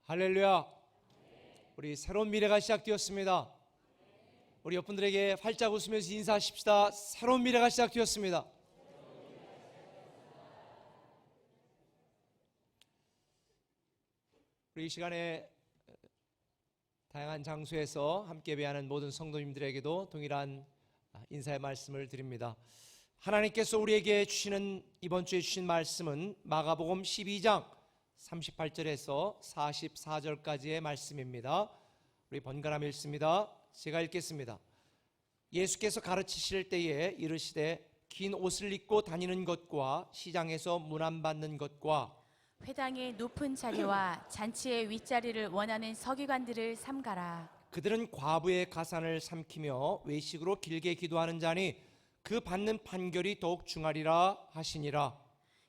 할렐루야. 우리 새로운 미래가 시작되었습니다. 우리 옆분들에게 활짝 웃으면서 인사하십시다. 새로운 미래가 시작되었습니다. 우리 이 시간에 다양한 장소에서 함께 예배하는 모든 성도님들에게도 동일한 인사의 말씀을 드립니다. 하나님께서 우리에게 주시는 이번 주에 주신 말씀은 마가복음 12장 38절에서 44절까지의 말씀입니다. 우리 번갈아 읽습니다. 제가 읽겠습니다. 예수께서 가르치실 때에 이르시되 긴 옷을 입고 다니는 것과 시장에서 문안받는 것과 회당의 높은 자리와 잔치의 윗자리를 원하는 서기관들을 삼가라. 그들은 과부의 가산을 삼키며 외식으로 길게 기도하는 자니 그 받는 판결이 더욱 중하리라 하시니라.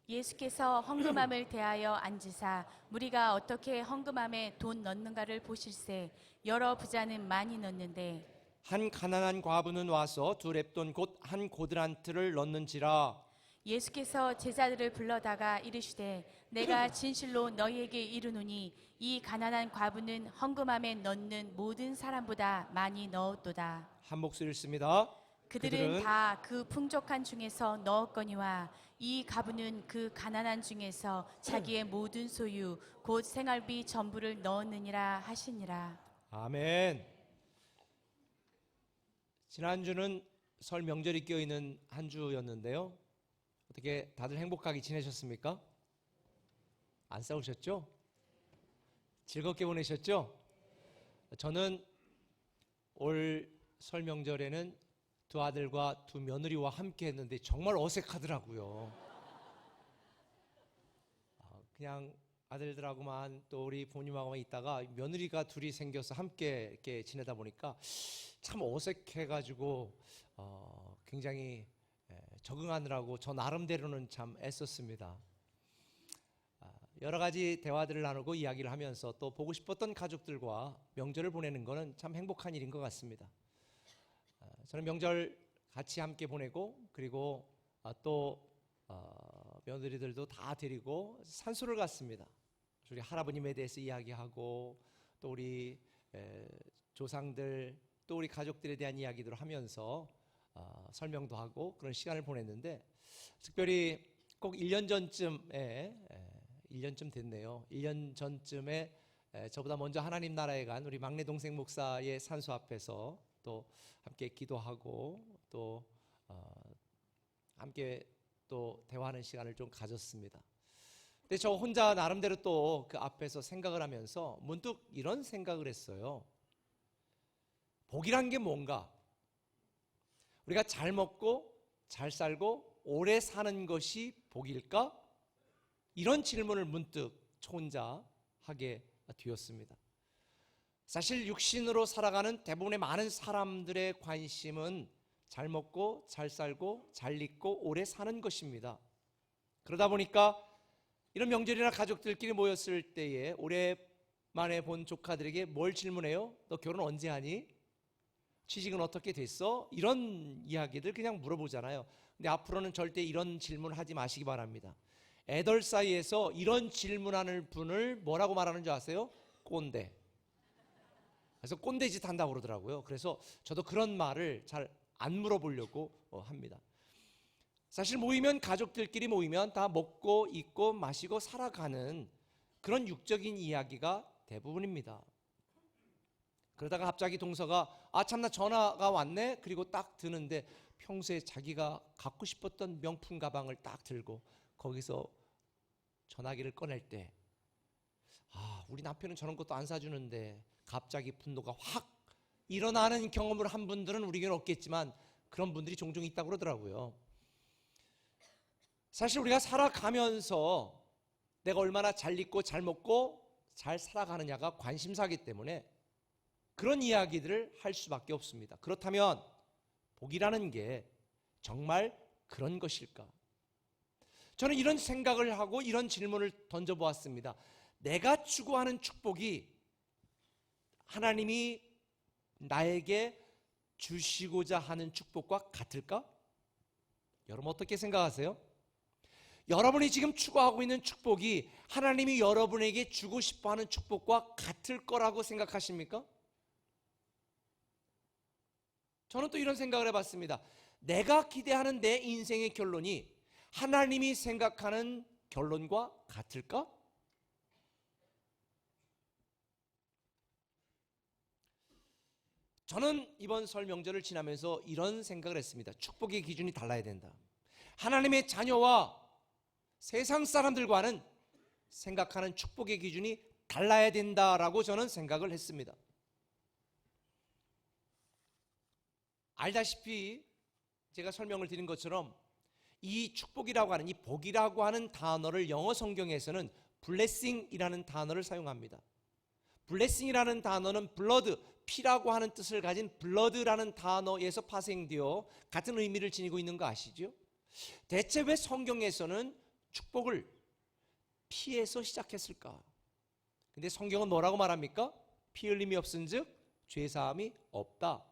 예수께서 헌금함을 대하여 앉으사 무리가 어떻게 헌금함에 돈 넣는가를 보실세. 여러 부자는 많이 넣는데 한 가난한 과부는 와서 두 렙돈 곧 한 고드란트를 넣는지라. 예수께서 제자들을 불러다가 이르시되 내가 진실로 너희에게 이르노니 이 가난한 과부는 헌금함에 넣는 모든 사람보다 많이 넣었도다. 한 목소리 읽습니다. 그들은 다 그 풍족한 중에서 넣었거니와 이 과부는 그 가난한 중에서 자기의 모든 소유 곧 생활비 전부를 넣었느니라 하시니라. 아멘. 지난주는 설 명절이 껴있는 한 주였는데요, 어떻게 다들 행복하게 지내셨습니까? 안 싸우셨죠? 즐겁게 보내셨죠? 저는 올 설 명절에는 두 아들과 두 며느리와 함께 했는데 정말 어색하더라고요. 그냥 아들들하고만 또 우리 부모님하고만 있다가 며느리가 둘이 생겨서 함께 이렇게 지내다 보니까 참 어색해가지고 굉장히 적응하느라고 저 나름대로는 참 애썼습니다. 여러 가지 대화들을 나누고 이야기를 하면서 또 보고 싶었던 가족들과 명절을 보내는 것은 참 행복한 일인 것 같습니다. 저는 명절 같이 함께 보내고 그리고 또 며느리들도 다 데리고 산소를 갔습니다. 우리 할아버님에 대해서 이야기하고 또 우리 조상들 또 우리 가족들에 대한 이야기들을 하면서 설명도 하고 그런 시간을 보냈는데, 특별히 꼭 1년 전쯤에 1년쯤 됐네요. 1년 전쯤에 저보다 먼저 하나님 나라에 간 우리 막내 동생 목사의 산소 앞에서 또 함께 기도하고 또 함께 또 대화하는 시간을 좀 가졌습니다. 근데 저 혼자 나름대로 또 그 앞에서 생각을 하면서 문득 이런 생각을 했어요. 복이란 게 뭔가? 우리가 잘 먹고 잘 살고 오래 사는 것이 복일까? 이런 질문을 문득 저 혼자 하게 되었습니다. 사실 육신으로 살아가는 대부분의 많은 사람들의 관심은 잘 먹고 잘 살고 잘 입고 오래 사는 것입니다. 그러다 보니까 이런 명절이나 가족들끼리 모였을 때에 오랜만에 본 조카들에게 뭘 질문해요? 너 결혼 언제 하니? 취직은 어떻게 됐어? 이런 이야기들 그냥 물어보잖아요. 근데 앞으로는 절대 이런 질문 하지 마시기 바랍니다. 애들 사이에서 이런 질문하는 분을 뭐라고 말하는 줄 아세요? 꼰대. 그래서 꼰대짓 한다고 그러더라고요. 그래서 저도 그런 말을 잘 안 물어보려고 합니다. 사실 모이면, 가족들끼리 모이면 다 먹고 입고 마시고 살아가는 그런 육적인 이야기가 대부분입니다. 그러다가 갑자기 동서가 참나 전화가 왔네? 그리고 딱 드는데 평소에 자기가 갖고 싶었던 명품 가방을 딱 들고 거기서 전화기를 꺼낼 때 우리 남편은 저런 것도 안 사주는데 갑자기 분노가 확 일어나는 경험을 한 분들은 우리에게는 없겠지만 그런 분들이 종종 있다고 그러더라고요. 사실 우리가 살아가면서 내가 얼마나 잘 입고 잘 먹고 잘 살아가느냐가 관심사이기 때문에 그런 이야기들을 할 수밖에 없습니다. 그렇다면 복이라는 게 정말 그런 것일까? 저는 이런 생각을 하고 이런 질문을 던져보았습니다. 내가 추구하는 축복이 하나님이 나에게 주시고자 하는 축복과 같을까? 여러분 어떻게 생각하세요? 여러분이 지금 추구하고 있는 축복이 하나님이 여러분에게 주고 싶어하는 축복과 같을 거라고 생각하십니까? 저는 또 이런 생각을 해봤습니다. 내가 기대하는 내 인생의 결론이 하나님이 생각하는 결론과 같을까? 저는 이번 설 명절을 지나면서 이런 생각을 했습니다. 축복의 기준이 달라야 된다. 하나님의 자녀와 세상 사람들과는 생각하는 축복의 기준이 달라야 된다라고 저는 생각을 했습니다. 알다시피 제가 설명을 드린 것처럼 이 축복이라고 하는, 이 복이라고 하는 단어를 영어 성경에서는 blessing이라는 단어를 사용합니다. blessing이라는 단어는 blood, 피라고 하는 뜻을 가진 blood라는 단어에서 파생되어 같은 의미를 지니고 있는 거 아시죠? 대체 왜 성경에서는 축복을 피에서 시작했을까? 근데 성경은 뭐라고 말합니까? 피 흘림이 없은즉 죄사함이 없다.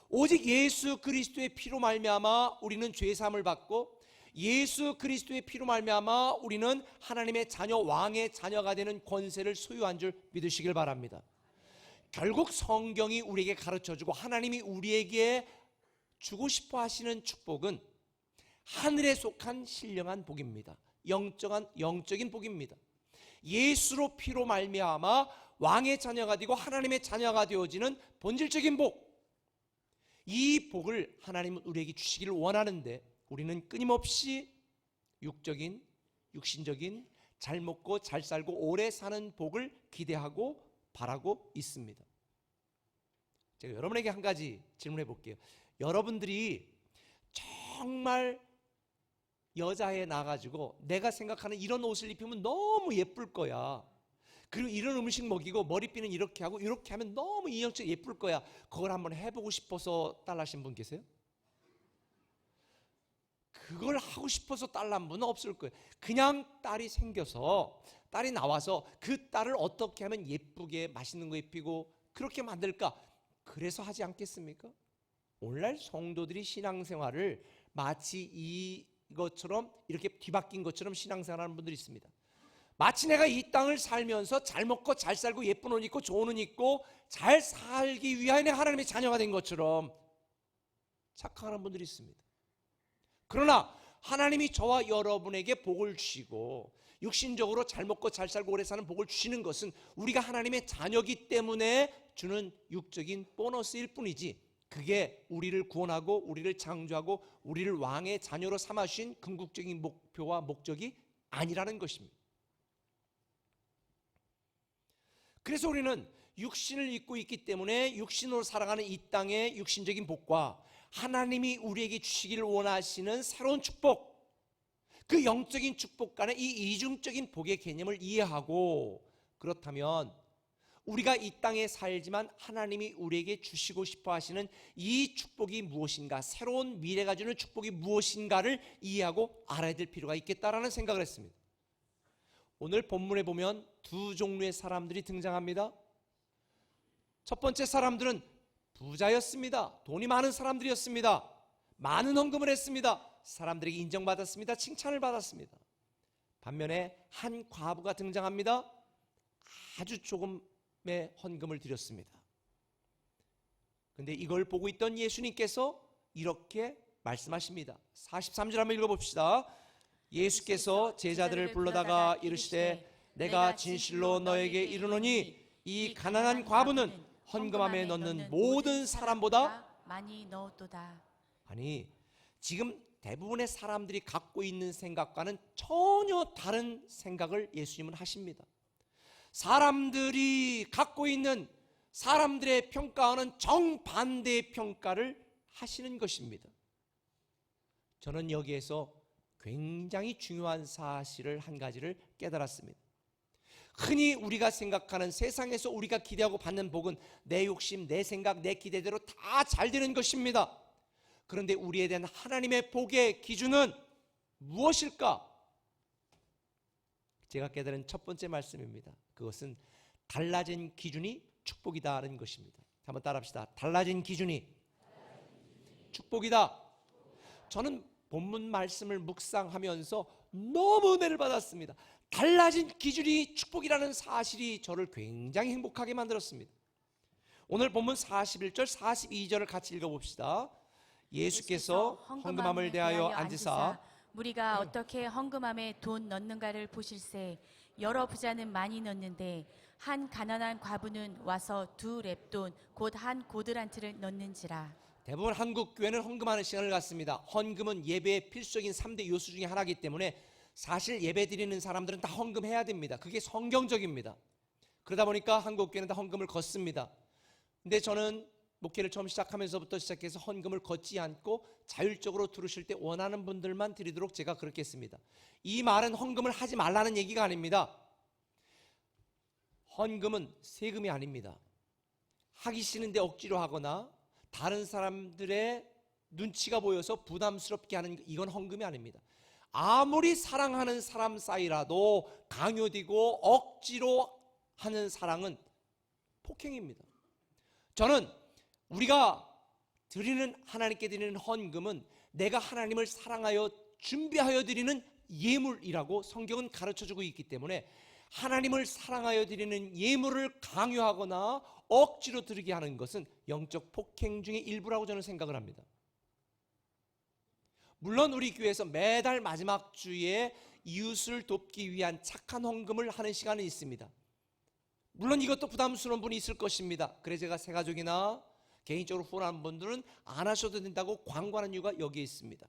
오직 예수 그리스도의 피로 말미암아 우리는 죄사함을 받고 예수 그리스도의 피로 말미암아 우리는 하나님의 자녀, 왕의 자녀가 되는 권세를 소유한 줄 믿으시길 바랍니다. 결국 성경이 우리에게 가르쳐주고 하나님이 우리에게 주고 싶어 하시는 축복은 하늘에 속한 신령한 복입니다. 영적인 복입니다. 예수로 피로 말미암아 왕의 자녀가 되고 하나님의 자녀가 되어지는 본질적인 복, 이 복을 하나님은 우리에게 주시기를 원하는데 우리는 끊임없이 육적인, 육신적인, 잘 먹고 잘 살고 오래 사는 복을 기대하고 바라고 있습니다. 제가 여러분에게 한 가지 질문해 볼게요. 여러분들이 정말 여자애 나가지고 내가 생각하는 이런 옷을 입히면 너무 예쁠 거야, 그리고 이런 음식 먹이고 머리핀은 이렇게 하고 이렇게 하면 너무 인형처럼 예쁠 거야, 그걸 한번 해보고 싶어서 딸나신 분 계세요? 그걸 하고 싶어서 딸난 분은 없을 거예요. 그냥 딸이 생겨서, 딸이 나와서 그 딸을 어떻게 하면 예쁘게 맛있는 거 입히고 그렇게 만들까, 그래서 하지 않겠습니까? 오늘날 성도들이 신앙생활을 마치 이것처럼 이렇게 뒤바뀐 것처럼 신앙생활하는 분들이 있습니다. 마치 내가 이 땅을 살면서 잘 먹고 잘 살고 예쁜 옷 입고 좋은 옷 입고 잘 살기 위하여 내가 하나님의 자녀가 된 것처럼 착각하는 분들이 있습니다. 그러나 하나님이 저와 여러분에게 복을 주시고 육신적으로 잘 먹고 잘 살고 오래 사는 복을 주시는 것은 우리가 하나님의 자녀이기 때문에 주는 육적인 보너스일 뿐이지, 그게 우리를 구원하고 우리를 창조하고 우리를 왕의 자녀로 삼아주신 궁극적인 목표와 목적이 아니라는 것입니다. 그래서 우리는 육신을 입고 있기 때문에 육신으로 살아가는 이 땅의 육신적인 복과 하나님이 우리에게 주시기를 원하시는 새로운 축복, 그 영적인 축복 간의 이 이중적인 복의 개념을 이해하고, 그렇다면 우리가 이 땅에 살지만 하나님이 우리에게 주시고 싶어 하시는 이 축복이 무엇인가, 새로운 미래가 주는 축복이 무엇인가를 이해하고 알아야 될 필요가 있겠다라는 생각을 했습니다. 오늘 본문에 보면 두 종류의 사람들이 등장합니다. 첫 번째 사람들은 부자였습니다. 돈이 많은 사람들이었습니다. 많은 헌금을 했습니다. 사람들에게 인정받았습니다. 칭찬을 받았습니다. 반면에 한 과부가 등장합니다. 아주 조금의 헌금을 드렸습니다. 그런데 이걸 보고 있던 예수님께서 이렇게 말씀하십니다. 43절 한번 읽어봅시다. 예수께서 제자들을 불러다가 이르시되 내가 진실로 너에게 이르노니 이 가난한 과부는 헌금함에 넣는 모든 사람보다 많이 넣었도다. 아니, 지금 대부분의 사람들이 갖고 있는 생각과는 전혀 다른 생각을 예수님은 하십니다. 사람들이 갖고 있는, 사람들의 평가와는 정반대의 평가를 하시는 것입니다. 저는 여기에서 굉장히 중요한 사실을 한 가지를 깨달았습니다. 흔히 우리가 생각하는, 세상에서 우리가 기대하고 받는 복은 내 욕심, 내 생각, 내 기대대로 다 잘 되는 것입니다. 그런데 우리에 대한 하나님의 복의 기준은 무엇일까? 제가 깨달은 첫 번째 말씀입니다. 그것은 달라진 기준이 축복이다라는 것입니다. 한번 따라합시다. 달라진 기준이 축복이다. 저는 본문 말씀을 묵상하면서 너무 은혜를 받았습니다. 달라진 기준이 축복이라는 사실이 저를 굉장히 행복하게 만들었습니다. 오늘 본문 41절 42절을 같이 읽어봅시다. 예수께서 헌금함을 대하여 앉으사 무리가 어떻게 헌금함에 돈 넣는가를 보실세. 여러 부자는 많이 넣는데 한 가난한 과부는 와서 2렙돈 곧 한 고드란트를 넣는지라. 대부분 한국 교회는 헌금하는 시간을 갖습니다. 헌금은 예배의 필수적인 3대 요소 중에 하나이기 때문에 사실 예배 드리는 사람들은 다 헌금해야 됩니다. 그게 성경적입니다. 그러다 보니까 한국 교회는 다 헌금을 걷습니다. 근데 저는 목회를 처음 시작하면서부터 시작해서 헌금을 걷지 않고 자율적으로 들으실 때 원하는 분들만 드리도록 제가 그렇게 했습니다. 이 말은 헌금을 하지 말라는 얘기가 아닙니다. 헌금은 세금이 아닙니다. 하기 싫은데 억지로 하거나 다른 사람들의 눈치가 보여서 부담스럽게 하는 이건 헌금이 아닙니다. 아무리 사랑하는 사람 사이라도 강요되고 억지로 하는 사랑은 폭행입니다. 저는 우리가 드리는 하나님께 드리는 헌금은 내가 하나님을 사랑하여 준비하여 드리는 예물이라고 성경은 가르쳐주고 있기 때문에 하나님을 사랑하여 드리는 예물을 강요하거나 억지로 드리게 하는 것은 영적 폭행 중의 일부라고 저는 생각을 합니다. 물론 우리 교회에서 매달 마지막 주에 이웃을 돕기 위한 착한 헌금을 하는 시간은 있습니다. 물론 이것도 부담스러운 분이 있을 것입니다. 그래서 제가 새가족이나 개인적으로 후원하는 분들은 안 하셔도 된다고 광고하는 이유가 여기에 있습니다.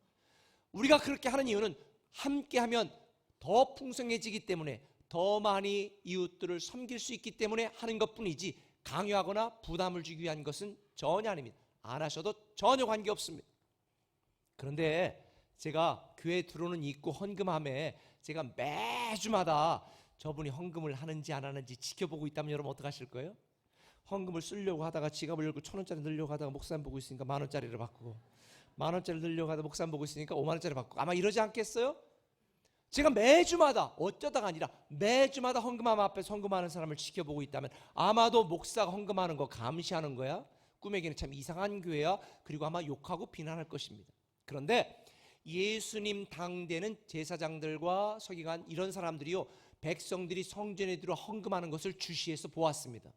우리가 그렇게 하는 이유는 함께하면 더 풍성해지기 때문에 더 많이 이웃들을 섬길 수 있기 때문에 하는 것뿐이지 강요하거나 부담을 주기 위한 것은 전혀 아닙니다. 안 하셔도 전혀 관계없습니다. 그런데 제가 교회에 들어오는 입구 헌금함에 제가 매주마다 저분이 헌금을 하는지 안 하는지 지켜보고 있다면 여러분 어떡하실 거예요? 헌금을 쓰려고 하다가 지갑을 열고 1,000원짜리 넣으려고 하다가 목사님 보고 있으니까 10,000원짜리를 바꾸고 10,000원짜리 넣으려고 하다가 목사님 보고 있으니까 50,000원짜리 바꾸고 아마 이러지 않겠어요? 제가 매주마다 어쩌다가 아니라 매주마다 헌금함 앞에서 헌금하는 사람을 지켜보고 있다면 아마도 목사가 헌금하는 거 감시하는 거야? 꿈에게는 참 이상한 교회야. 그리고 아마 욕하고 비난할 것입니다. 그런데 예수님 당대는 제사장들과 서기관 이런 사람들이요 백성들이 성전에 들어 헌금하는 것을 주시해서 보았습니다.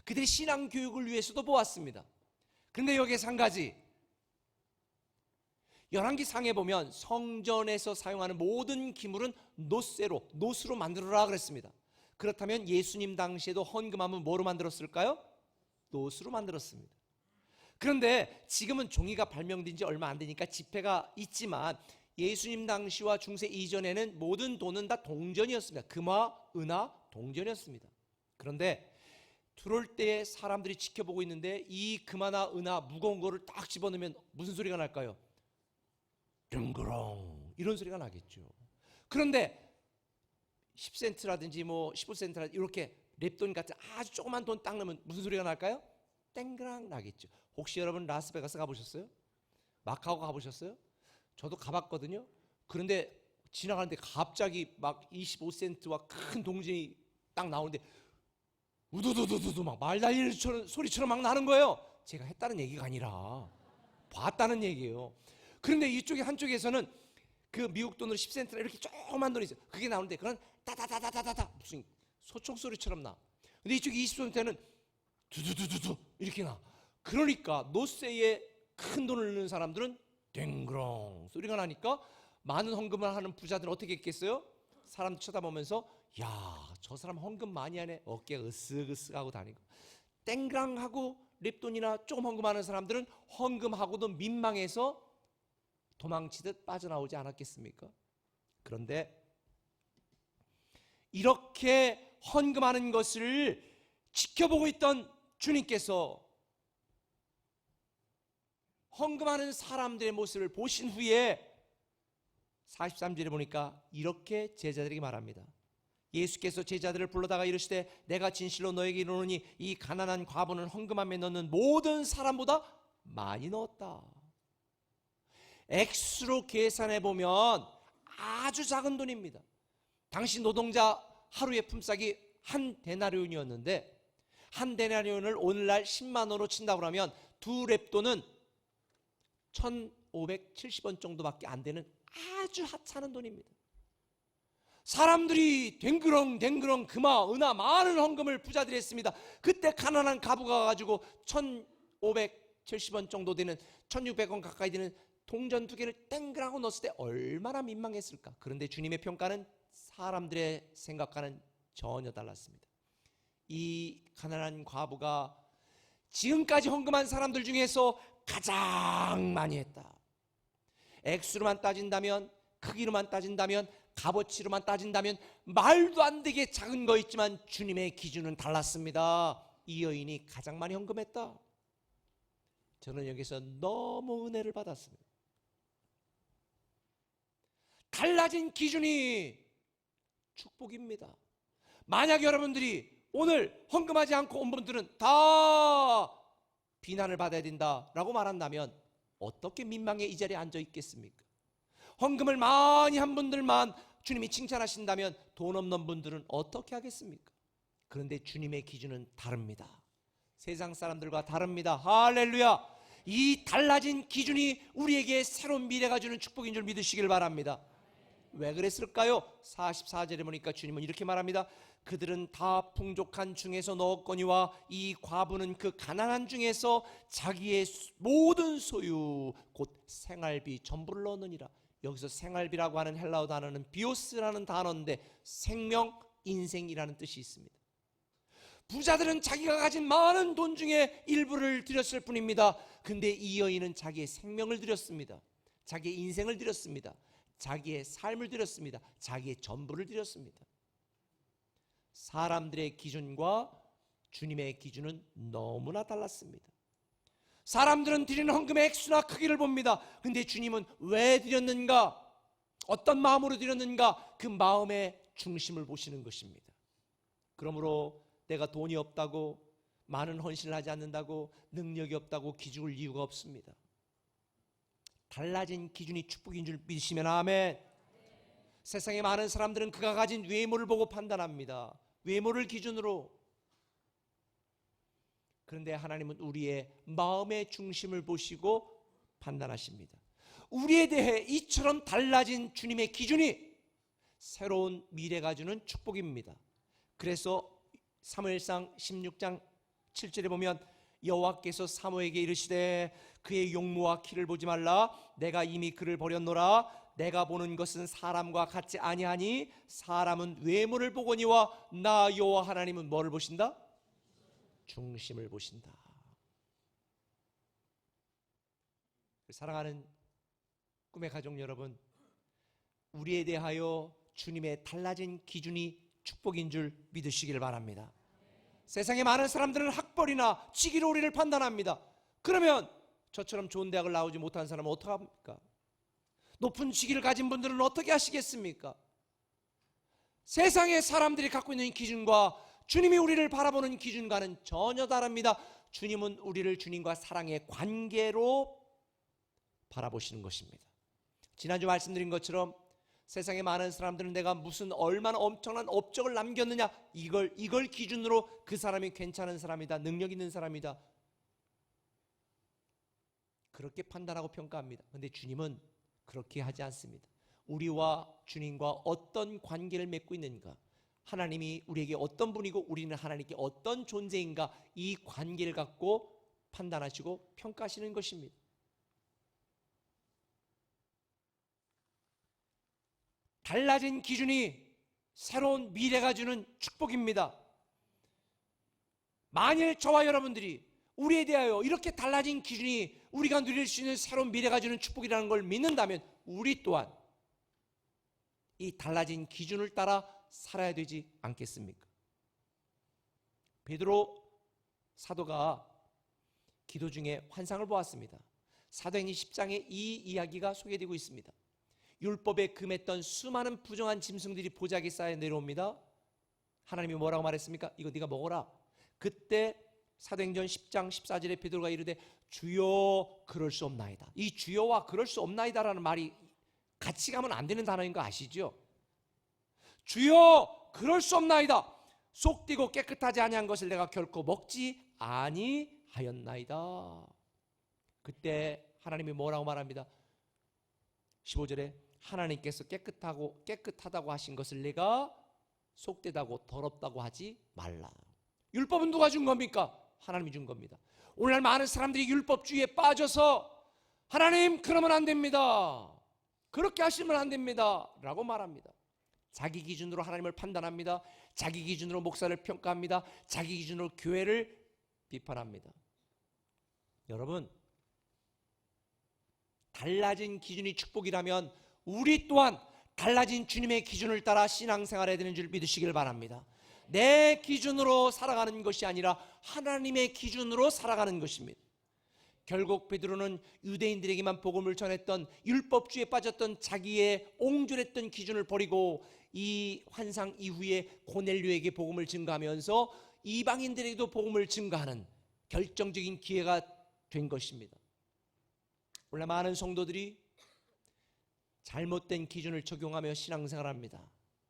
그들이 신앙교육을 위해서도 보았습니다. 그런데 여기에서 한 가지 열왕기상에 보면 성전에서 사용하는 모든 기물은 노스로 만들어라 그랬습니다. 그렇다면 예수님 당시에도 헌금함은 뭐로 만들었을까요? 노스로 만들었습니다. 그런데 지금은 종이가 발명된 지 얼마 안 되니까 지폐가 있지만 예수님 당시와 중세 이전에는 모든 돈은 다 동전이었습니다. 금화, 은화, 동전이었습니다. 그런데 들어올 때 사람들이 지켜보고 있는데 이 금화나 은화 무거운 거를 딱 집어넣으면 무슨 소리가 날까요? 릉그렁 이런 소리가 나겠죠. 그런데 10센트라든지 뭐 15센트라든지 이렇게 랩돈 같은 아주 조그만 돈 딱 넣으면 무슨 소리가 날까요? 땡그랑 나겠죠. 혹시 여러분 라스베가스 가보셨어요? 마카오 가보셨어요? 저도 가봤거든요. 그런데 지나가는데 갑자기 막 25센트와 큰 동전이 딱 나오는데 우두두두두두 막 말 달리는 소리처럼 막 나는 거예요. 제가 했다는 얘기가 아니라 봤다는 얘기예요. 그런데 이쪽에 한쪽에서는 그 미국 돈으로 10센트나 이렇게 조그만 돈이 있어요. 그게 나오는데 그건 따다다다다다다 무슨 소총 소리처럼 나. 근데 이쪽에 20센트는 두두두두두 이렇게 나. 그러니까 노세에 큰 돈을 넣는 사람들은 댕그렁 소리가 나니까 많은 헌금을 하는 부자들은 어떻게 했겠어요? 사람 쳐다보면서 야, 저 사람 헌금 많이 하네. 어깨가 으쓱으쓱하고 다니고 땡그랑하고 립돈이나 조금 헌금하는 사람들은 헌금하고도 민망해서 도망치듯 빠져나오지 않았겠습니까? 그런데 이렇게 헌금하는 것을 지켜보고 있던 주님께서 헌금하는 사람들의 모습을 보신 후에 43절에 보니까 이렇게 제자들에게 말합니다. 예수께서 제자들을 불러다가 이르시되 내가 진실로 너에게 이르노니 이 가난한 과부는 헌금함에 넣는 모든 사람보다 많이 넣었다. 액수로 계산해 보면 아주 작은 돈입니다. 당시 노동자 하루의 품삯이 한 데나리온이었는데 한 데나리온을 오늘날 10만 원으로 친다고 하면 두 렙돈은 1,570원 정도밖에 안 되는 아주 하찮은 돈입니다. 사람들이 댕그렁댕그렁 금화 은하 많은 헌금을 부자들이 했습니다. 그때 가난한 가부가 가지고 1,570원 정도 되는 1,600원 가까이 되는 동전 2개를 땡그라고 넣었을 때 얼마나 민망했을까. 그런데 주님의 평가는 사람들의 생각과는 전혀 달랐습니다. 이 가난한 과부가 지금까지 헌금한 사람들 중에서 가장 많이 했다. 액수로만 따진다면, 크기로만 따진다면, 값어치로만 따진다면 말도 안 되게 작은 거 있지만 주님의 기준은 달랐습니다. 이 여인이 가장 많이 헌금했다. 저는 여기서 너무 은혜를 받았습니다. 달라진 기준이 축복입니다. 만약 여러분들이 오늘 헌금하지 않고 온 분들은 다 비난을 받아야 된다라고 말한다면 어떻게 민망해 이 자리에 앉아 있겠습니까? 헌금을 많이 한 분들만 주님이 칭찬하신다면 돈 없는 분들은 어떻게 하겠습니까? 그런데 주님의 기준은 다릅니다. 세상 사람들과 다릅니다. 할렐루야. 이 달라진 기준이 우리에게 새로운 미래가 주는 축복인 줄 믿으시길 바랍니다. 왜 그랬을까요? 44절에 보니까 주님은 이렇게 말합니다. 그들은 다 풍족한 중에서 넣었거니와 이 과부는 그 가난한 중에서 자기의 모든 소유 곧 생활비 전부를 넣느니라. 여기서 생활비라고 하는 헬라어 단어는 비오스라는 단어인데 생명, 인생이라는 뜻이 있습니다. 부자들은 자기가 가진 많은 돈 중에 일부를 드렸을 뿐입니다. 근데 이 여인은 자기의 생명을 드렸습니다. 자기의 인생을 드렸습니다. 자기의 삶을 드렸습니다. 자기의 전부를 드렸습니다. 사람들의 기준과 주님의 기준은 너무나 달랐습니다. 사람들은 드리는 헌금의 액수나 크기를 봅니다. 근데 주님은 왜 드렸는가? 어떤 마음으로 드렸는가? 그 마음의 중심을 보시는 것입니다. 그러므로 내가 돈이 없다고, 많은 헌신을 하지 않는다고, 능력이 없다고 기죽을 이유가 없습니다. 달라진 기준이 축복인 줄 믿으시면 아멘. 세상에 많은 사람들은 그가 가진 외모를 보고 판단합니다. 외모를 기준으로. 그런데 하나님은 우리의 마음의 중심을 보시고 판단하십니다. 우리에 대해 이처럼 달라진 주님의 기준이 새로운 미래가 주는 축복입니다. 그래서 사무엘상 16장 7절에 보면 여호와께서 사무엘에게 이르시되 그의 용모와 키를 보지 말라. 내가 이미 그를 버렸노라. 내가 보는 것은 사람과 같지 아니하니 사람은 외모를 보거니와 나 여호와 하나님은 뭐를 보신다? 중심을 보신다. 사랑하는 꿈의 가족 여러분, 우리에 대하여 주님의 달라진 기준이 축복인 줄 믿으시길 바랍니다. 세상에 많은 사람들은 학벌이나 직위로 우리를 판단합니다. 그러면 저처럼 좋은 대학을 나오지 못한 사람은 어떡합니까? 높은 직위를 가진 분들은 어떻게 하시겠습니까? 세상의 사람들이 갖고 있는 기준과 주님이 우리를 바라보는 기준과는 전혀 다릅니다. 주님은 우리를 주님과 사랑의 관계로 바라보시는 것입니다. 지난주 말씀드린 것처럼 세상에 많은 사람들은 내가 무슨 얼마나 엄청난 업적을 남겼느냐, 이걸 기준으로 그 사람이 괜찮은 사람이다, 능력 있는 사람이다, 그렇게 판단하고 평가합니다. 그런데 주님은 그렇게 하지 않습니다. 우리와 주님과 어떤 관계를 맺고 있는가, 하나님이 우리에게 어떤 분이고 우리는 하나님께 어떤 존재인가, 이 관계를 갖고 판단하시고 평가하시는 것입니다. 달라진 기준이 새로운 미래가 주는 축복입니다. 만일 저와 여러분들이 우리에 대하여 이렇게 달라진 기준이 우리가 누릴 수 있는 새로운 미래가 주는 축복이라는 걸 믿는다면 우리 또한 이 달라진 기준을 따라 살아야 되지 않겠습니까? 베드로 사도가 기도 중에 환상을 보았습니다. 사도행전 10장에 이 이야기가 소개되고 있습니다. 율법에 금했던 수많은 부정한 짐승들이 보자기에 쌓여 내려옵니다. 하나님이 뭐라고 말했습니까? 이거 네가 먹어라. 그때 사도행전 10장 14절에 베드로가 이르되 주여 그럴 수 없나이다. 이 주여와 그럴 수 없나이다라는 말이 같이 가면 안 되는 단어인 거 아시죠? 주여 그럴 수 없나이다. 속되고 깨끗하지 아니한 것을 내가 결코 먹지 아니하였나이다. 그때 하나님이 뭐라고 말합니다. 15절에 하나님께서 깨끗하다고 하신 것을 내가 속되다고 더럽다고 하지 말라. 율법은 누가 준 겁니까? 하나님이 준 겁니다. 오늘날 많은 사람들이 율법주의에 빠져서 하나님 그러면 안 됩니다, 그렇게 하시면 안 됩니다 라고 말합니다. 자기 기준으로 하나님을 판단합니다. 자기 기준으로 목사를 평가합니다. 자기 기준으로 교회를 비판합니다. 여러분, 달라진 기준이 축복이라면 우리 또한 달라진 주님의 기준을 따라 신앙생활해야 되는 줄 믿으시길 바랍니다. 내 기준으로 살아가는 것이 아니라 하나님의 기준으로 살아가는 것입니다. 결국 베드로는 유대인들에게만 복음을 전했던 율법주의에 빠졌던 자기의 옹졸했던 기준을 버리고 이 환상 이후에 고넬료에게 복음을 증거하면서 이방인들에게도 복음을 증거하는 결정적인 기회가 된 것입니다. 원래 많은 성도들이 잘못된 기준을 적용하며 신앙생활합니다.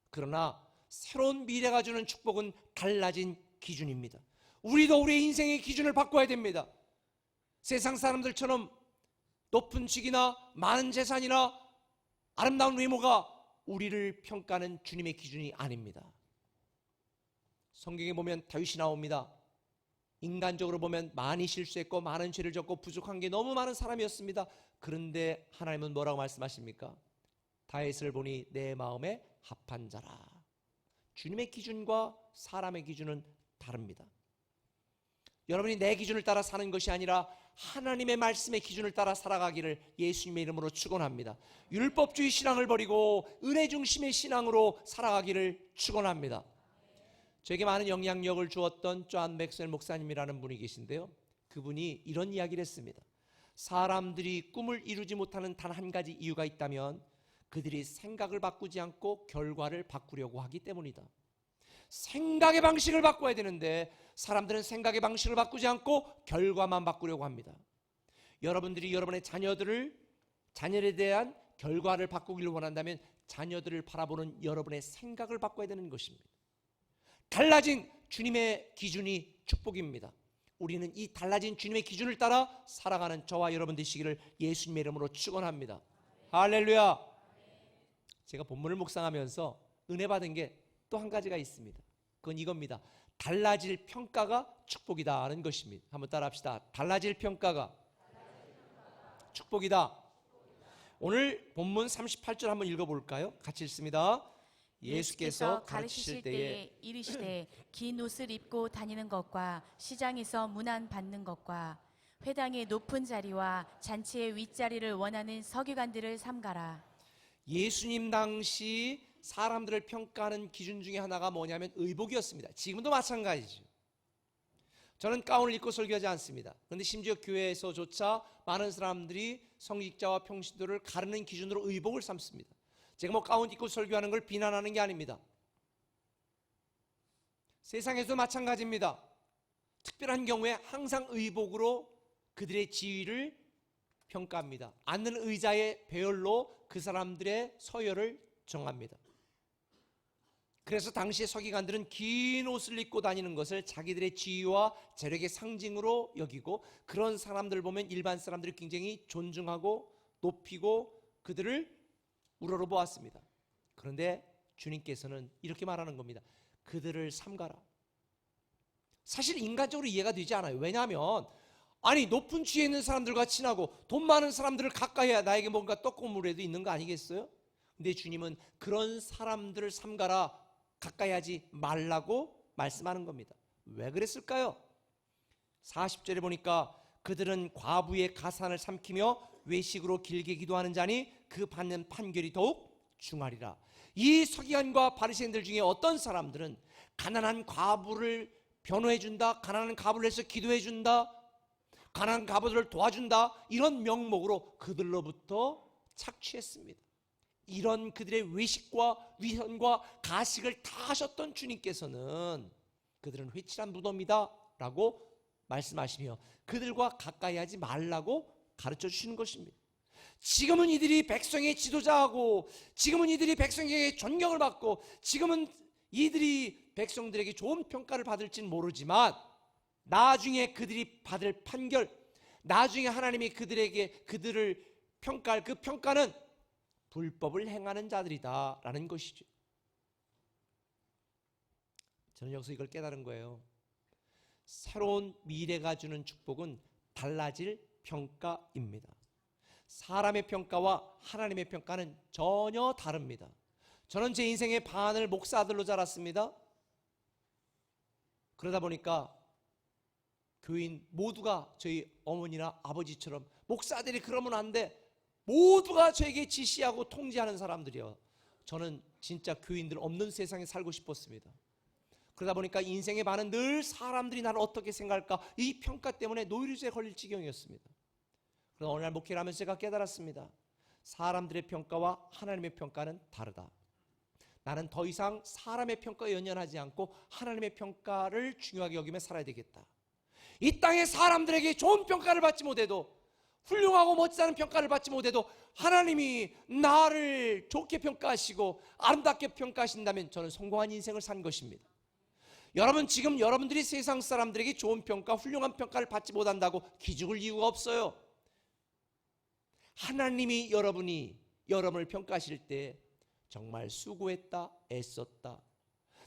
그러나 새로운 미래가 주는 축복은 달라진 기준입니다. 우리도 우리의 인생의 기준을 바꿔야 됩니다. 세상 사람들처럼 높은 직이나 많은 재산이나 아름다운 외모가 우리를 평가하는 주님의 기준이 아닙니다. 성경에 보면 다윗이 나옵니다. 인간적으로 보면 많이 실수했고 많은 죄를 졌고 부족한 게 너무 많은 사람이었습니다. 그런데 하나님은 뭐라고 말씀하십니까? 다윗을 보니 내 마음에 합한 자라. 주님의 기준과 사람의 기준은 다릅니다. 여러분이 내 기준을 따라 사는 것이 아니라 하나님의 말씀의 기준을 따라 살아가기를 예수님의 이름으로 축원합니다. 율법주의 신앙을 버리고 은혜 중심의 신앙으로 살아가기를 축원합니다. 저에게 많은 영향력을 주었던 존 맥스웰 목사님이라는 분이 계신데요, 그분이 이런 이야기를 했습니다. 사람들이 꿈을 이루지 못하는 단 한 가지 이유가 있다면 그들이 생각을 바꾸지 않고 결과를 바꾸려고 하기 때문이다. 생각의 방식을 바꿔야 되는데 사람들은 생각의 방식을 바꾸지 않고 결과만 바꾸려고 합니다. 여러분들이 여러분의 자녀에 대한 결과를 바꾸기를 원한다면 자녀들을 바라보는 여러분의 생각을 바꿔야 되는 것입니다. 달라진 주님의 기준이 축복입니다. 우리는 이 달라진 주님의 기준을 따라 살아가는 저와 여러분 되시기를 예수님의 이름으로 축원합니다. 할렐루야. 제가 본문을 묵상하면서 은혜 받은 게 또 한 가지가 있습니다. 그건 이겁니다. 달라질 평가가 축복이다 하는 것입니다. 한번 따라 합시다. 달라질 평가가 축복이다. 오늘 본문 38절 한번 읽어볼까요? 같이 읽습니다. 예수께서 가르치실 때에 이르시되 긴 옷을 입고 다니는 것과 시장에서 문안 받는 것과 회당의 높은 자리와 잔치의 윗자리를 원하는 서기관들을 삼가라. 예수님 당시 사람들을 평가하는 기준 중에 하나가 뭐냐면 의복이었습니다. 지금도 마찬가지죠. 저는 가운을 입고 설교하지 않습니다. 그런데 심지어 교회에서조차 많은 사람들이 성직자와 평신도를 가르는 기준으로 의복을 삼습니다. 제가 뭐 가운 입고 설교하는 걸 비난하는 게 아닙니다. 세상에서도 마찬가지입니다. 특별한 경우에 항상 의복으로 그들의 지위를 평가합니다. 앉는 의자의 배열로 그 사람들의 서열을 정합니다. 그래서 당시의 서기관들은 긴 옷을 입고 다니는 것을 자기들의 지위와 재력의 상징으로 여기고, 그런 사람들을 보면 일반 사람들이 굉장히 존중하고 높이고 그들을 우러러보았습니다. 그런데 주님께서는 이렇게 말하는 겁니다. 그들을 삼가라. 사실 인간적으로 이해가 되지 않아요. 왜냐하면 아니 높은 지위에 있는 사람들과 친하고 돈 많은 사람들을 가까이 해야 나에게 뭔가 떡고물에도 있는 거 아니겠어요? 근데 주님은 그런 사람들을 삼가라, 가까이 하지 말라고 말씀하는 겁니다. 왜 그랬을까요? 40절에 보니까 그들은 과부의 가산을 삼키며 외식으로 길게 기도하는 자니 그 받는 판결이 더욱 중하리라. 이 서기관과 바리새인들 중에 어떤 사람들은 가난한 과부를 변호해준다, 가난한 과부를 해서 기도해준다, 가난한 과부들을 도와준다, 이런 명목으로 그들로부터 착취했습니다. 이런 그들의 외식과 위선과 가식을 다 하셨던 주님께서는 그들은 회칠한 무덤이다 라고 말씀하시며 그들과 가까이 하지 말라고 가르쳐 주시는 것입니다. 지금은 이들이 백성의 지도자하고, 지금은 이들이 백성에게 존경을 받고, 지금은 이들이 백성들에게 좋은 평가를 받을지는 모르지만 나중에 그들이 받을 판결, 나중에 하나님이 그들에게 그들을 평가할 그 평가는 불법을 행하는 자들이다라는 것이죠. 저는 여기서 이걸 깨달은 거예요. 새로운 미래가 주는 축복은 달라질 평가입니다. 사람의 평가와 하나님의 평가는 전혀 다릅니다. 저는 제 인생의 반을 목사 아들로 자랐습니다. 그러다 보니까 교인 모두가 저희 어머니나 아버지처럼 목사들이 그러면 안 돼, 모두가 저에게 지시하고 통제하는 사람들이요. 저는 진짜 교인들 없는 세상에 살고 싶었습니다. 그러다 보니까 인생의 반은 늘 사람들이 나를 어떻게 생각할까, 이 평가 때문에 노이로제에 걸릴 지경이었습니다. 그러나 어느 날 목회를 하면서 제가 깨달았습니다. 사람들의 평가와 하나님의 평가는 다르다. 나는 더 이상 사람의 평가에 연연하지 않고 하나님의 평가를 중요하게 여기며 살아야 되겠다. 이 땅에 사람들에게 좋은 평가를 받지 못해도, 훌륭하고 멋지다는 평가를 받지 못해도 하나님이 나를 좋게 평가하시고 아름답게 평가하신다면 저는 성공한 인생을 산 것입니다. 여러분, 지금 여러분들이 세상 사람들에게 좋은 평가, 훌륭한 평가를 받지 못한다고 기죽을 이유가 없어요. 하나님이 여러분을 평가하실 때 정말 수고했다, 애썼다,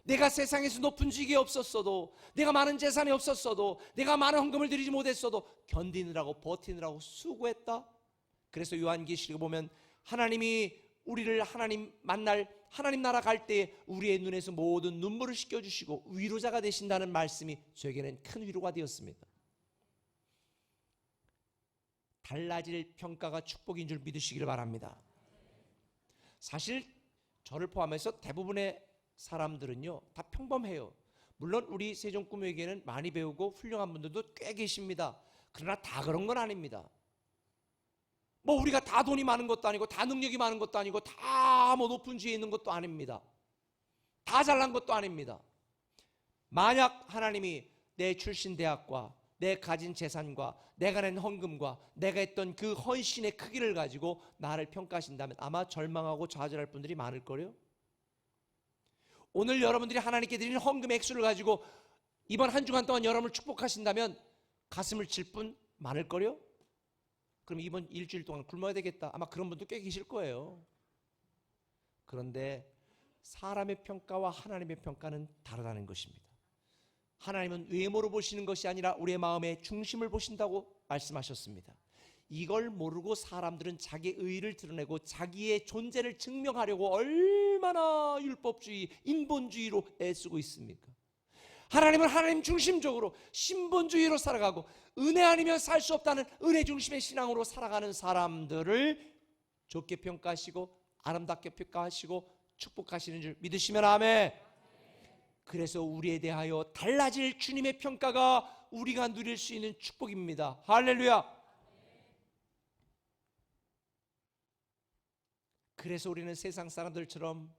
내가 세상에서 높은 직위에 없었어도, 내가 많은 재산이 없었어도, 내가 많은 헌금을 드리지 못했어도 견디느라고 버티느라고 수고했다. 그래서 요한계시록에 보면 하나님이 우리를 하나님 나라 갈 때 우리의 눈에서 모든 눈물을 씻겨주시고 위로자가 되신다는 말씀이 저에게는 큰 위로가 되었습니다. 달라질 평가가 축복인 줄 믿으시기를 바랍니다. 사실 저를 포함해서 대부분의 사람들은요 다 평범해요. 물론 우리 세종꾸미에게는 많이 배우고 훌륭한 분들도 꽤 계십니다. 그러나 다 그런 건 아닙니다. 뭐 우리가 다 돈이 많은 것도 아니고 다 능력이 많은 것도 아니고 다 뭐 높은 지위에 있는 것도 아닙니다. 다 잘난 것도 아닙니다. 만약 하나님이 내 출신 대학과 내 가진 재산과 내가 낸 헌금과 내가 했던 그 헌신의 크기를 가지고 나를 평가하신다면 아마 절망하고 좌절할 분들이 많을 거예요. 오늘 여러분들이 하나님께 드리는 헌금의 액수를 가지고 이번 한 주간 동안 여러분을 축복하신다면 가슴을 칠 분 많을 거예요. 그럼 이번 일주일 동안 굶어야 되겠다, 아마 그런 분도 꽤 계실 거예요. 그런데 사람의 평가와 하나님의 평가는 다르다는 것입니다. 하나님은 외모로 보시는 것이 아니라 우리의 마음의 중심을 보신다고 말씀하셨습니다. 이걸 모르고 사람들은 자기의 의의를 드러내고 자기의 존재를 증명하려고 얼마나 율법주의, 인본주의로 애쓰고 있습니까? 하나님은 하나님 중심적으로 신본주의로 살아가고 은혜 아니면 살 수 없다는 은혜 중심의 신앙으로 살아가는 사람들을 좋게 평가하시고 아름답게 평가하시고 축복하시는 줄 믿으시면 아멘. 그래서 우리에 대하여 달라질 주님의 평가가 우리가 누릴 수 있는 축복입니다. 할렐루야. 그래서 우리는 세상 사람들처럼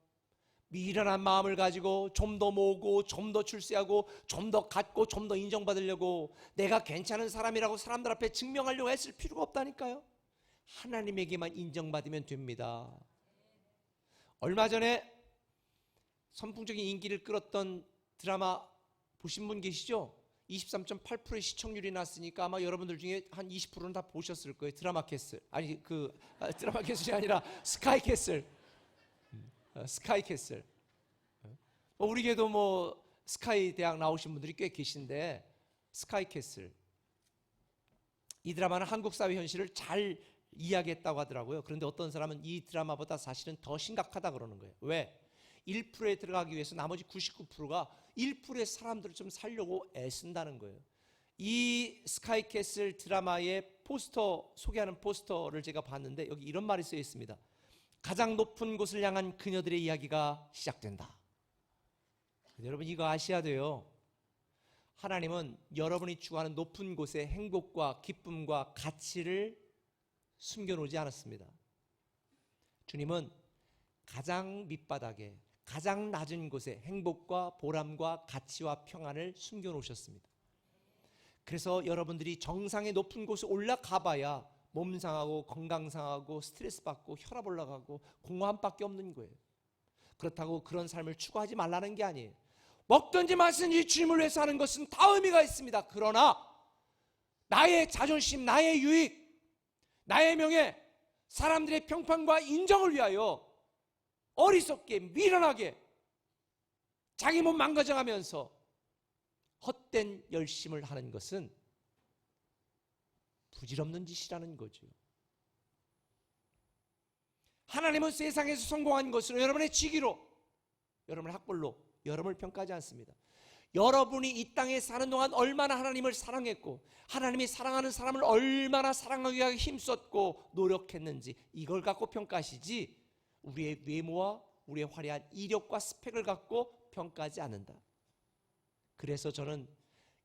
미련한 마음을 가지고 좀 더 모으고 좀 더 출세하고 좀 더 갖고 좀 더 인정받으려고 내가 괜찮은 사람이라고 사람들 앞에 증명하려고 했을 필요가 없다니까요. 하나님에게만 인정받으면 됩니다. 얼마 전에 선풍적인 인기를 끌었던 드라마 보신 분 계시죠? 23.8%의 시청률이 났으니까 아마 여러분들 중에 한 20%는 다 보셨을 거예요. 드라마캐슬. 아니 드라마캐슬이 아니라 스카이캐슬. 스카이캐슬. 우리에게도 뭐 스카이 대학 나오신 분들이 꽤 계신데 스카이캐슬. 이 드라마는 한국 사회 현실을 잘 이야기했다고 하더라고요. 그런데 어떤 사람은 이 드라마보다 사실은 더 심각하다 그러는 거예요. 왜? 1%에 들어가기 위해서 나머지 99%가 1%의 사람들을 좀 살려고 애쓴다는 거예요. 이 스카이캐슬 드라마의 포스터, 소개하는 포스터를 제가 봤는데 여기 이런 말이 쓰여 있습니다. 가장 높은 곳을 향한 그녀들의 이야기가 시작된다. 여러분 이거 아셔야 돼요. 하나님은 여러분이 추구하는 높은 곳에 행복과 기쁨과 가치를 숨겨놓지 않았습니다. 주님은 가장 밑바닥에 가장 낮은 곳에 행복과 보람과 가치와 평안을 숨겨놓으셨습니다. 그래서 여러분들이 정상의 높은 곳에 올라가 봐야 몸 상하고 건강 상하고 스트레스 받고 혈압 올라가고 공허함밖에 없는 거예요. 그렇다고 그런 삶을 추구하지 말라는 게 아니에요. 먹든지 마시든지 주님을 위해서 하는 것은 다 의미가 있습니다. 그러나 나의 자존심, 나의 유익, 나의 명예, 사람들의 평판과 인정을 위하여 어리석게 미련하게 자기 몸 망가져가면서 헛된 열심을 하는 것은 부질없는 짓이라는 거죠. 하나님은 세상에서 성공한 것으로 여러분의 직위로, 여러분의 학벌로 여러분을 평가하지 않습니다. 여러분이 이 땅에 사는 동안 얼마나 하나님을 사랑했고 하나님이 사랑하는 사람을 얼마나 사랑하기 위해 힘썼고 노력했는지 이걸 갖고 평가하시지 우리의 외모와 우리의 화려한 이력과 스펙을 갖고 평가하지 않는다. 그래서 저는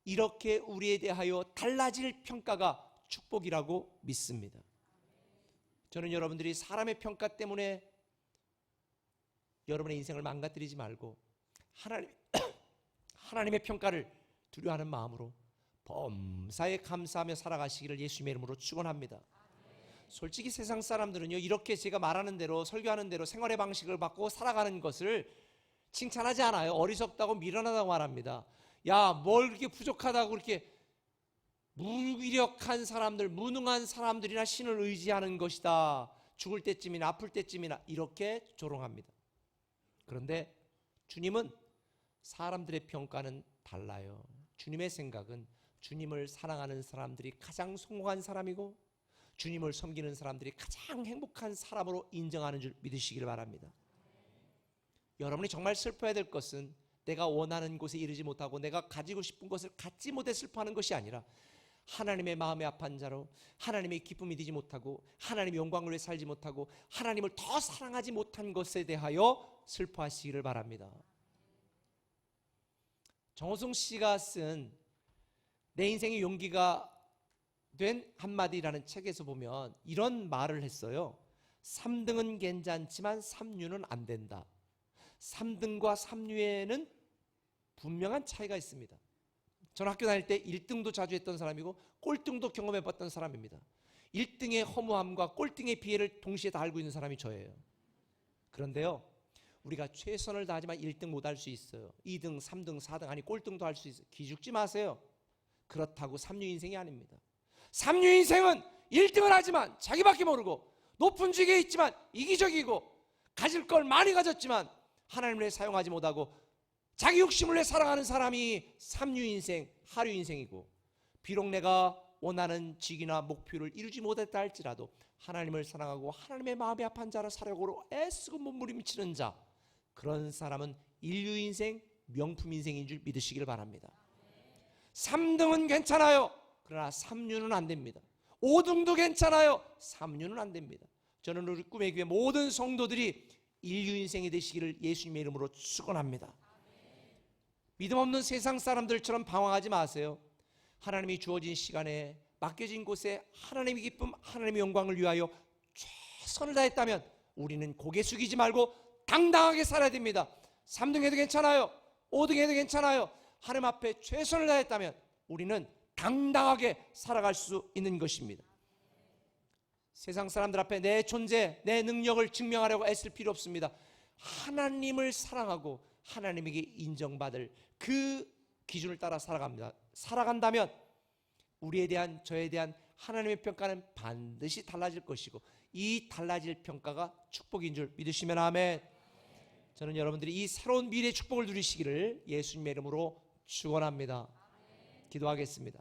이렇게 우리에 대하여 달라질 평가가 축복이라고 믿습니다. 저는 여러분들이 사람의 평가 때문에 여러분의 인생을 망가뜨리지 말고 하나님의 평가를 두려워하는 마음으로 범사에 감사하며 살아가시기를 예수님의 이름으로 축원합니다. 솔직히 세상 사람들은요, 이렇게 제가 말하는 대로 설교하는 대로 생활의 방식을 바꾸고 살아가는 것을 칭찬하지 않아요. 어리석다고 미련하다고 말합니다. 야, 뭘 그렇게 부족하다고 그렇게 무기력한 사람들, 무능한 사람들이나 신을 의지하는 것이다. 죽을 때쯤이나 아플 때쯤이나 이렇게 조롱합니다. 그런데 주님은 사람들의 평가는 달라요. 주님의 생각은 주님을 사랑하는 사람들이 가장 성공한 사람이고 주님을 섬기는 사람들이 가장 행복한 사람으로 인정하는 줄 믿으시기를 바랍니다. 여러분이 정말 슬퍼해야 될 것은 내가 원하는 곳에 이르지 못하고 내가 가지고 싶은 것을 갖지 못해 슬퍼하는 것이 아니라 하나님의 마음에 합한 자로 하나님의 기쁨이 되지 못하고 하나님의 영광을 위해 살지 못하고 하나님을 더 사랑하지 못한 것에 대하여 슬퍼하시기를 바랍니다. 정호성 씨가 쓴 내 인생의 용기가 된 한마디라는 책에서 보면 이런 말을 했어요. 3등은 괜찮지만 3류는 안 된다. 3등과 3류에는 분명한 차이가 있습니다. 저는 학교 다닐 때 1등도 자주 했던 사람이고 꼴등도 경험해봤던 사람입니다. 1등의 허무함과 꼴등의 비애를 동시에 다 알고 있는 사람이 저예요. 그런데요, 우리가 최선을 다하지만 1등 못 할 수 있어요. 2등, 3등, 4등 아니 꼴등도 할 수 있어요. 기죽지 마세요. 그렇다고 3류 인생이 아닙니다. 3류 인생은 1등을 하지만 자기밖에 모르고 높은 직에 있지만 이기적이고 가질 걸 많이 가졌지만 하나님을 위해 사용하지 못하고 자기 욕심을 위해 살아가는 사람이 3류 인생, 하류 인생이고 비록 내가 원하는 직이나 목표를 이루지 못했다 할지라도 하나님을 사랑하고 하나님의 마음에 합한 자라 살려고 애쓰고 몸부림치는 자, 그런 사람은 인류 인생, 명품 인생인 줄 믿으시길 바랍니다. 3등은 괜찮아요. 그러나 3류는 안 됩니다. 5등도 괜찮아요. 3류는 안 됩니다. 저는 우리 꿈의 교회 모든 성도들이 인류 인생이 되시기를 예수님의 이름으로 축원합니다. 믿음 없는 세상 사람들처럼 방황하지 마세요. 하나님이 주어진 시간에 맡겨진 곳에 하나님의 기쁨, 하나님의 영광을 위하여 최선을 다했다면 우리는 고개 숙이지 말고 당당하게 살아야 됩니다. 3등 해도 괜찮아요. 5등 해도 괜찮아요. 하나님 앞에 최선을 다했다면 우리는 당당하게 살아갈 수 있는 것입니다. 세상 사람들 앞에 내 존재, 내 능력을 증명하려고 애쓸 필요 없습니다. 하나님을 사랑하고 하나님에게 인정받을 그 기준을 따라 살아간다면 우리에 대한, 저에 대한 하나님의 평가는 반드시 달라질 것이고 이 달라질 평가가 축복인 줄 믿으시면 아멘. 저는 여러분들이 이 새로운 미래의 축복을 누리시기를 예수님의 이름으로 축원합니다. 기도하겠습니다.